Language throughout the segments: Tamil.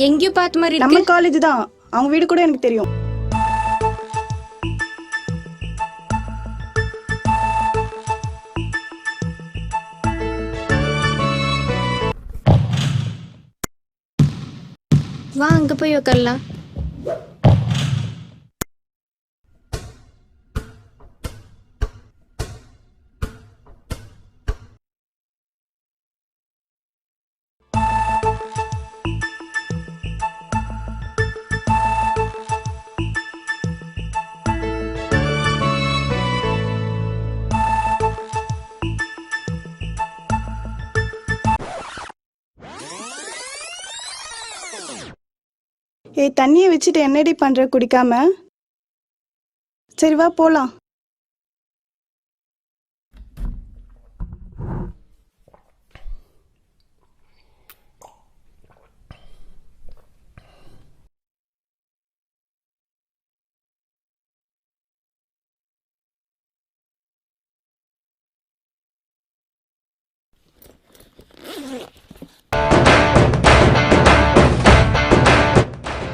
எங்கேயும் பார்த்த மாதிரி நம்ம காலேஜ் தான். அவங்க வீடு கூட எனக்கு தெரியும். வா அங்க போய் உட்காரலாம். ஏய், தண்ணியை வச்சுட்டு என்னடி பண்ற குடிக்காம? சரி வா போலாம்.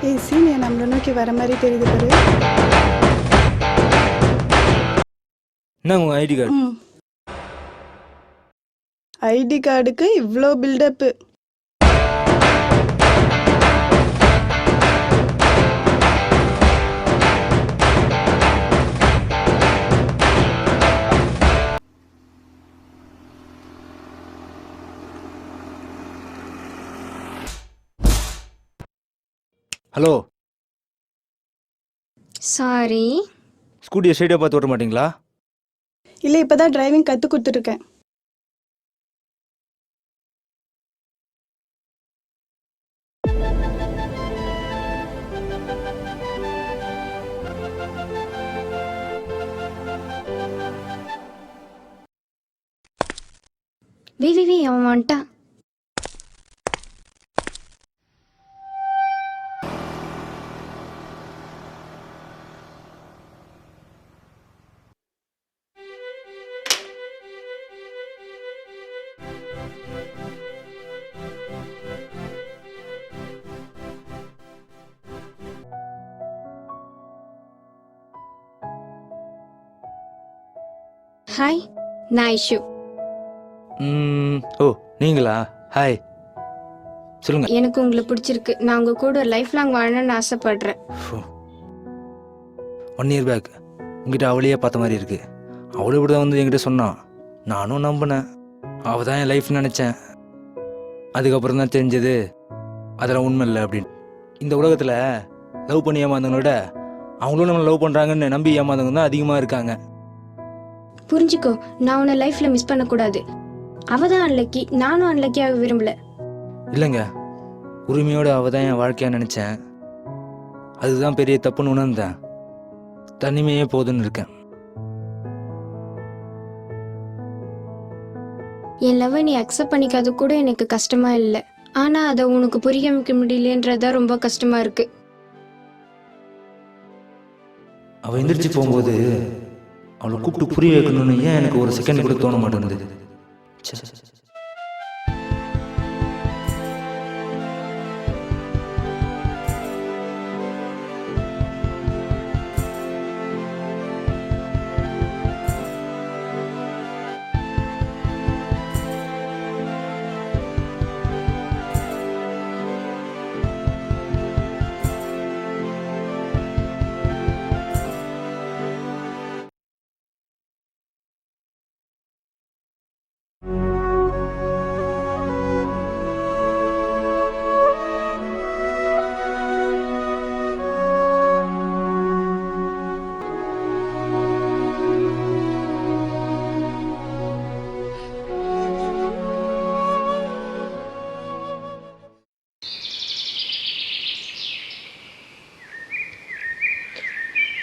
ஏய் சீனியர் நம்மளை நோக்கி வர மாதிரி தெரியுது பாரு. என்ன உங்க ஐடி கார்டு? ஐடி கார்டுக்கு இவ்வளோ பில்டப்பு. Hello, sorry. ஸ்கூட்டியை ஸ்ட்ரைட்டாக பார்த்து ஓட்ட மாட்டீங்களா? இல்லை, இப்போதான் டிரைவிங் கற்றுக் கொடுத்துருக்கேன். வி அவன் வந்துட்டான். ஹாய், நான் ஐஷு. ஓ நீங்களா? ஹாய், சொல்லுங்க. எனக்கு உங்களை பிடிச்சிருக்கு. நான் உங்க கூட லைஃப் லாங் வாழணும்னு ஆசைப்படுறேன். 1 year பேக் உங்ககிட்ட அவளையே பார்த்த மாதிரி இருக்கு. அவளை இப்படி தான் வந்து என்கிட்ட சொன்னான். நானும் நம்பினேன். அவள் தான் என் லைஃப்னு நினச்சேன். அதுக்கப்புறம் தான் தெரிஞ்சது அதெல்லாம் உண்மை இல்லை அப்படின்னு. இந்த உலகத்தில் லவ் பண்ணி ஏமாந்தவங்களோட அவங்களும் நம்மளை லவ் பண்ணுறாங்கன்னு நம்பி ஏமாந்தவங்க தான் அதிகமாக இருக்காங்க. புரிஞ்சுக்கோ, நான் உன்னை லைஃப்ல மிஸ் பண்ணக்கூடாது. அவ தான் அன்லக்கி, நானும் அன்லக்கியாக விரும்பல. இல்லைங்க, உரிமையோடு அவள் தான் என் வாழ்க்கையாக நினச்சேன். அதுதான் பெரிய தப்புன்னு உணர்ந்தேன். தனிமையே போதுன்னு இருக்கேன். என் லவ்வை நீ அக்செப்ட் பண்ணிக்காது கூட எனக்கு கஷ்டமா இல்லை. ஆனால் அதை உனக்கு புரிய வைக்க முடியலன்றதான் ரொம்ப கஷ்டமாக இருக்குது. அவள் எந்திரிச்சு போகும்போது அவளை கூப்பிட்டு புரிய வைக்கணும்னு ஏன் எனக்கு ஒரு செகண்ட் கூட தோண மாட்டேங்குது. ச்சே.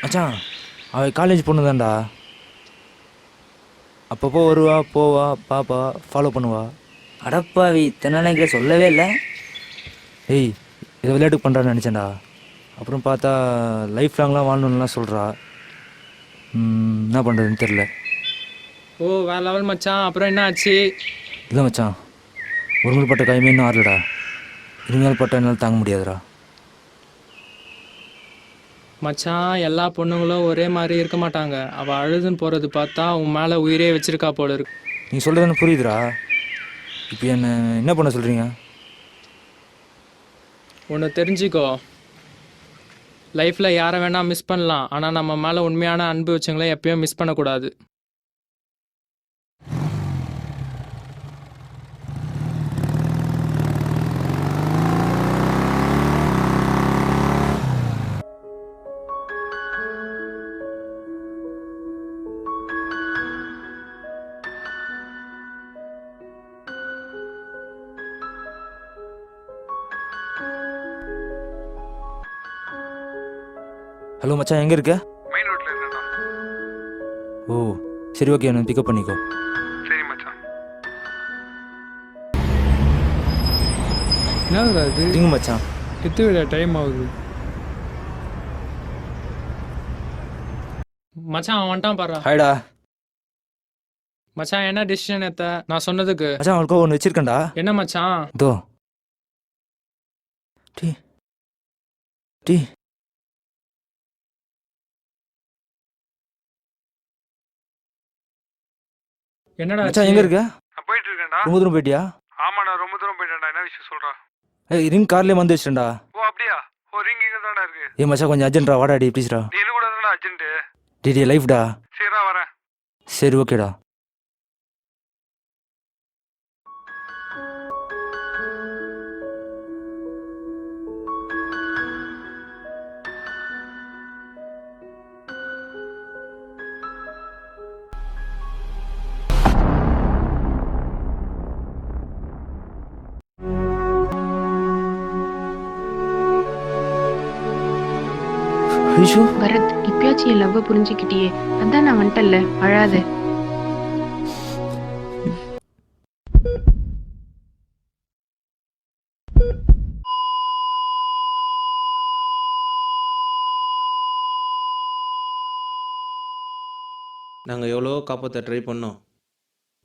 மச்சான், அவள் காலேஜ் பொண்ணு தான்டா. அப்பப்போ வருவா போவா பாப்பா ஃபாலோ பண்ணுவா. அடப்பாவி, தென்னாலிக்கு சொல்லவே இல்லை. ஏய், இதை விளையாட்டு பண்ணுறான்னு நினச்சேன்டா. அப்புறம் பார்த்தா லைஃப் லாங்லாம் வாழணும்லாம் சொல்கிறா. என்ன பண்ணுறதுன்னு தெரில. ஓ, வேற லெவல் மச்சான். அப்புறம் என்ன ஆச்சு? இல்லை மச்சான், ஒரு முறை பட்ட காயமே இன்னும் ஆறலடா. இனிமேல் பட்ட என்னால் தாங்க முடியாதுடா. மச்சான், எல்லா பொண்ணுங்களும் ஒரே மாதிரி இருக்க மாட்டாங்க. அவள் அழுதுன்னு போகிறது பார்த்தா உன் மேலே உயிரே வச்சிருக்கா போல இருக்கு. நீங்கள் சொல்கிறது புரியுதுடா. இப்போ என்ன பண்ண சொல்கிறீங்க? ஒன்று தெரிஞ்சுக்கோ, லைஃப்பில் யாரை வேணால் மிஸ் பண்ணலாம். ஆனால் நம்ம மேலே உண்மையான அன்பு வச்சவங்கள எப்பயும் மிஸ் பண்ணக்கூடாது. ஹலோ மச்சான், எங்கே இருக்க? மெயின் ரோட்ல இருக்கேன்டா. ஓ சரி, ஓகே, நான் பிக்கப் பண்ணிக்கோ. சரி மச்சான். என்னது அது? இங்க மச்சான். எத்து விட டைம் ஆகுது. மச்சான், அவன் வந்துட்டான் பாரு. ஹாய்டா. மச்சான், என்ன டிசிஷன் எத்த நான் சொன்னதுக்கு? மச்சான், அவளுக்கோ ஒன்று வச்சிருக்கேன்டா. என்ன மச்சான்? தோ டீ டீ. என்னடா மச்சான், எங்கே இருக்க? நான் போயிட்டு இருக்கேன்டா. ரொம்ப தூரம் போயிட்டியா? ஆமாடா, ரொம்ப தூரம் போயிட்டேன்டா. என்ன விஷயம் சொல்றா? ஏய், ரிங் கார்லேயே வந்து வச்சிட்டேன்டா. ஓ அப்படியா? ஓ ரிங் இங்க தான்டா இருக்கு. ஏய் மச்சான், கொஞ்சம் அர்ஜென்ட்ரா, வாடா டி ப்ளீஸ்டா. நீ என்ன கூட தான்டா அர்ஜென்ட். டி லைஃப்டா. சரிடா, வரேன். சரி, ஓகேடா. ஐஷு, பரத், இப்பயாச்சும் என் லவ்வை புரிஞ்சுக்கிட்டியே, அதான் நான் வந்துட்டல்ல, அழாத. நாங்கள் எவ்வளோ காப்பாற்ற ட்ரை பண்ணோம்.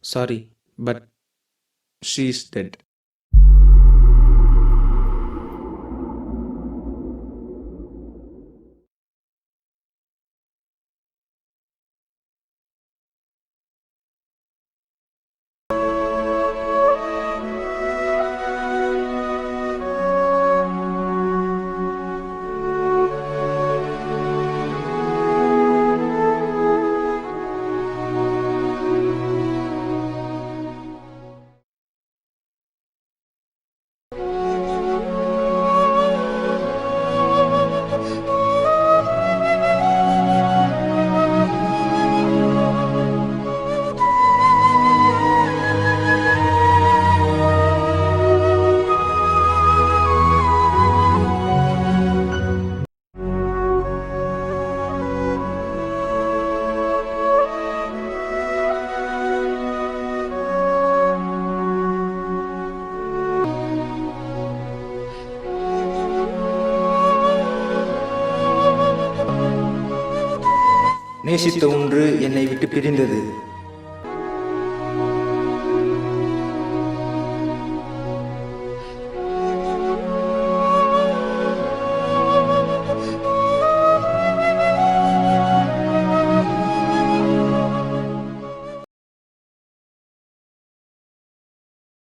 Sorry, but she is dead. நேசித்த ஒன்று என்னை விட்டு பிரிந்தது.